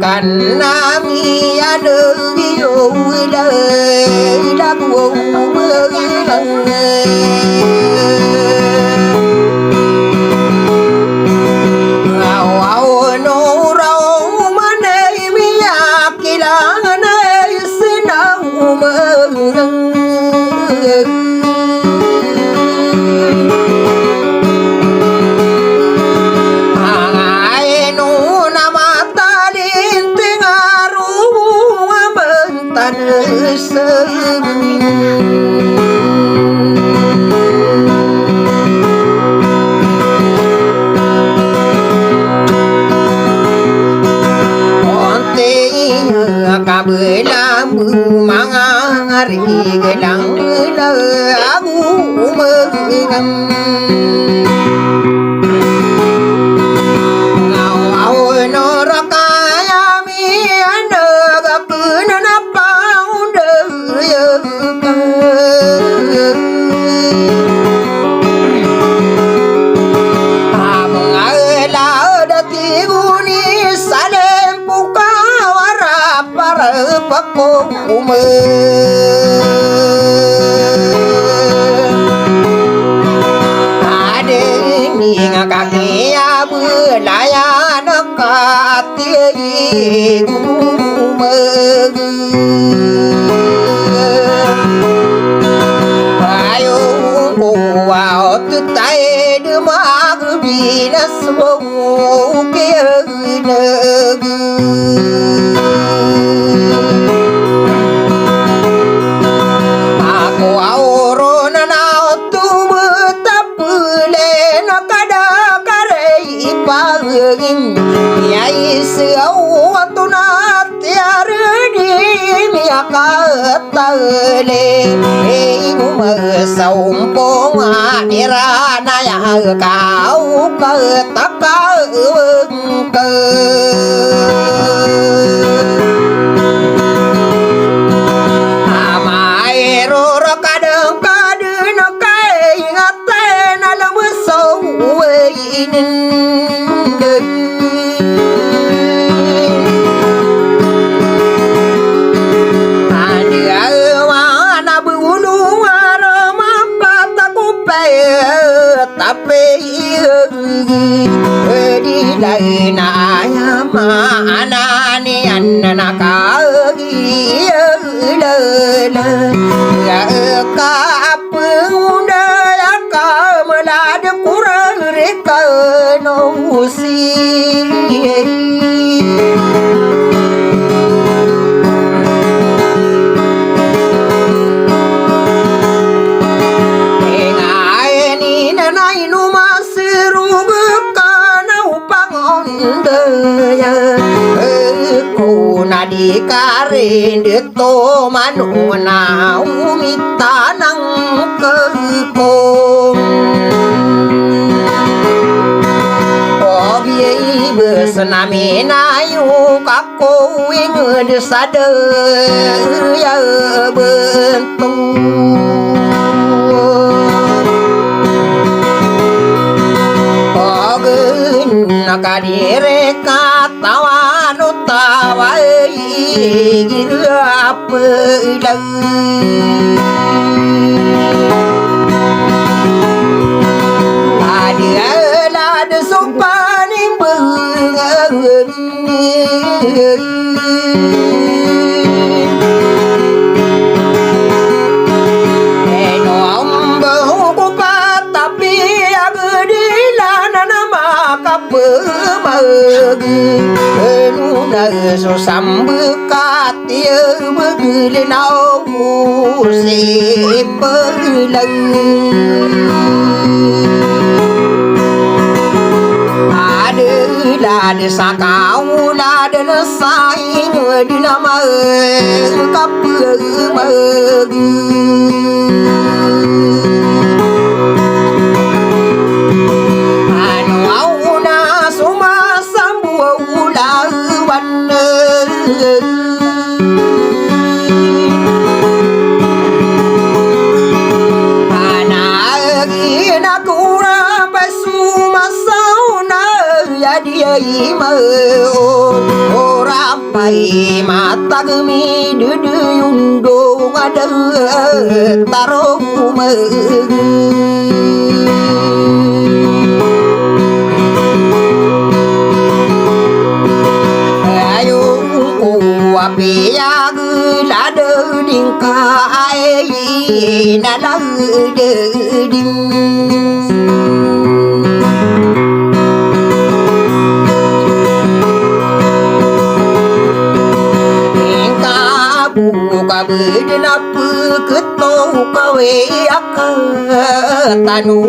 cần nam ya đưa yêu đời đã buồn mơ lần ao nô rau mà này mi ya kila này xin ao mơ cả bữa làm mang ari cái lăng lơ abu mơ ngâm ngào ao nó ra kaya mi anh gặp nó nắp bao đời Pakko ume ade ni ngakake abu laya nakati ume ayo wa tutai de mag binas wo ke yai siau tuna tiare di miaka tale mơ sông bông dirana ya kau cơ tất cơ mai ro kadang no kai ngate na lam sâu in tapi đi đây na mà anani anna ka gi lơ lơ ka pung da ka mala de kura re ka no si di karin de to manu na umita nang ko obi besna me na yu kakko ing de sade ya bentu ogun nakadire katawanu tawai giru apa dah ada sopan berang tapi aku di lana nama kapal nuna so sambukat dia begile nau si perlang ada sakau ada saing di nama kapal dia mơ ora pai mata gemi dudu yundo ada taruh ayo api agu lada dingkai nala ding buka bedenap ketou kawe aka tanu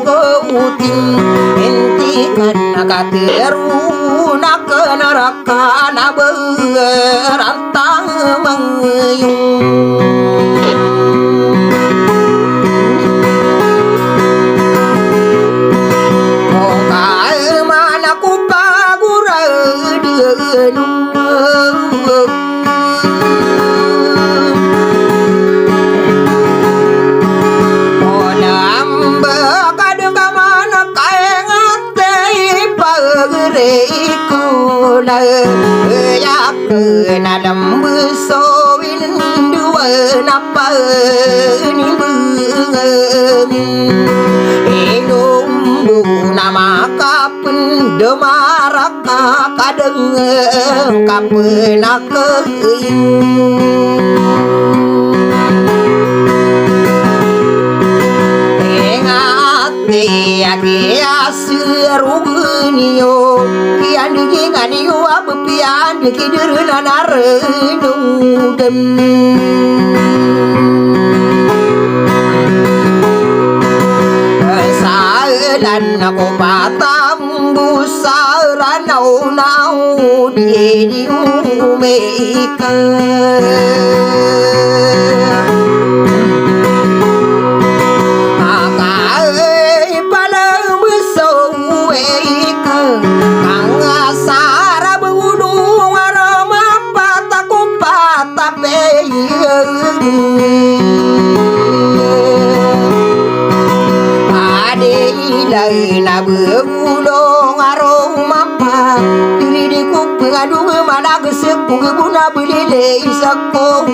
gautin hentikan kateru nak neraka naberantang mengayung mokai mana ku pagura denung ya kena lembu sowin dua napa ni minum nama kapen demaraka kadeng kapen akein Kia serugunio kian dikinganiu abepian dikiderna narenudem saelan aku patam busara nau di umeka na beulong aroma pa diri di kup ngadu mana gesek buna belile isako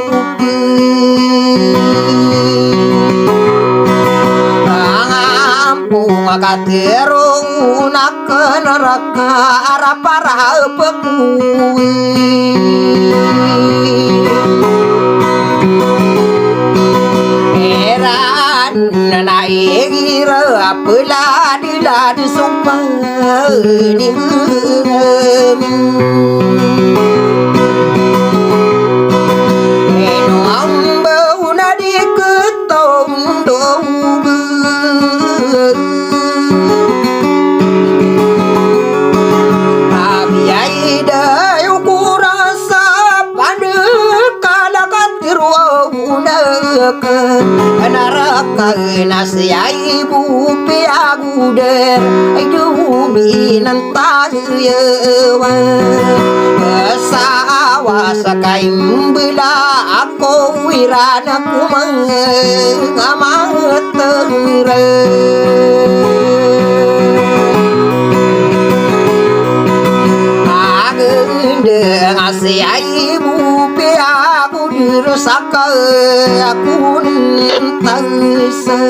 ngampung katerong nak neraka arapara pekui na igira apela dilad sumpah ni eno amba una di ketong dong abiai dai ukurasa pada kala katiru una naraka nasiai bu piaguder aidu binantah yewa sawa sakai bela aku wirana kumang ngamatere agende nasiai bu piaguder saka aku tangsa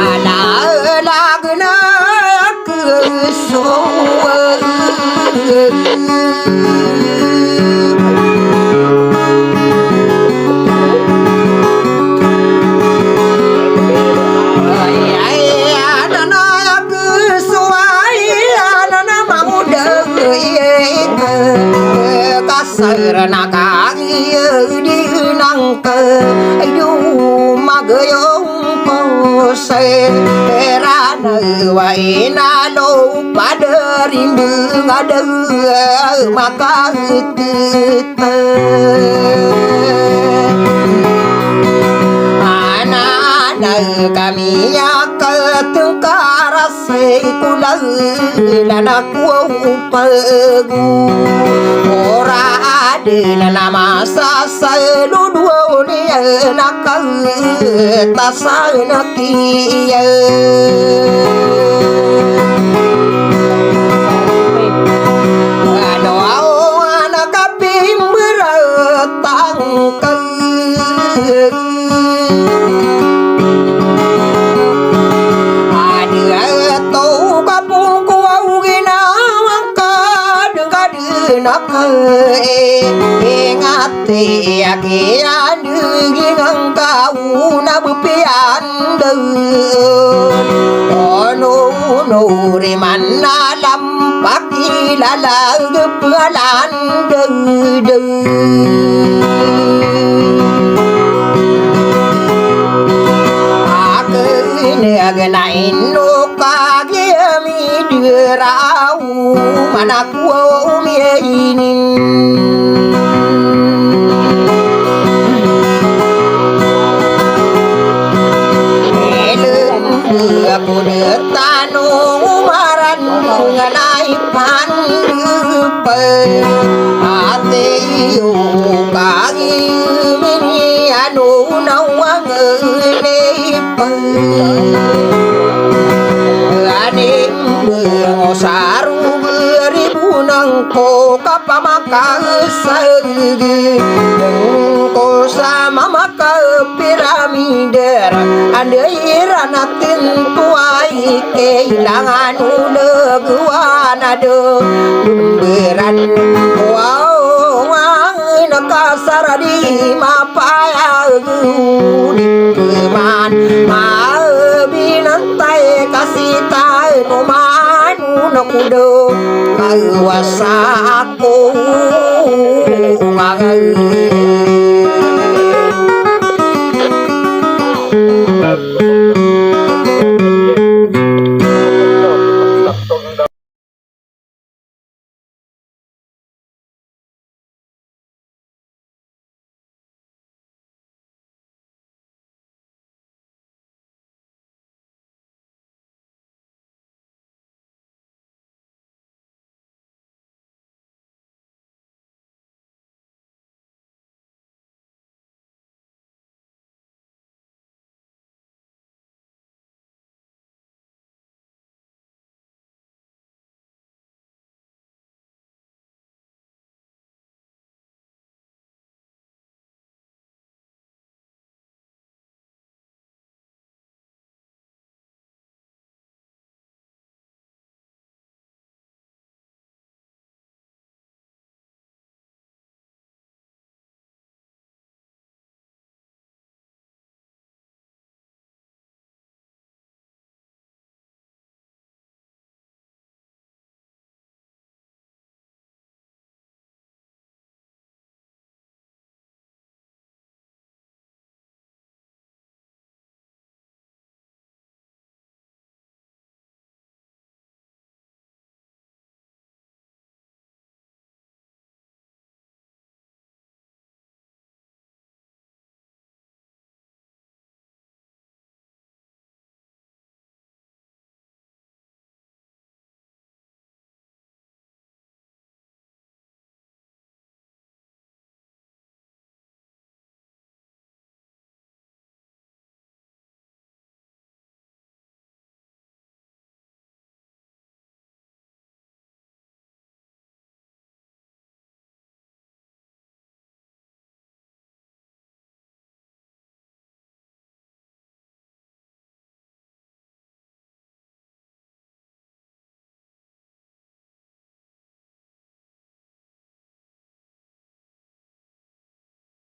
ala lagna kesowa sarana kaki di nangka ayu magayong kose rana waina lo pada rindu ada maka kita anak kami yang ketengkar sekulai lana ku pegu ora đi là làm sa sa lu đua đi na cơ ta sa na kia đó na kapim ra tăng cơ nak ngati kia ngang kau na bupian de ono no ri manna lam paki la la gepalan de de này nô ca kia mi đưa rau mà na cuo mi in đưa cô đưa ta nô maran ngai pan đưa pe ate yu ca mi anu nau ngư ne pe saru beribu nangko kapamaka sagi ko sama maka piramider ande iranatin tuai kehilangan uleguan ade beran wow nakasar di mapaya di keman ma binantai kasih tahu no kudo kawasa aku ngang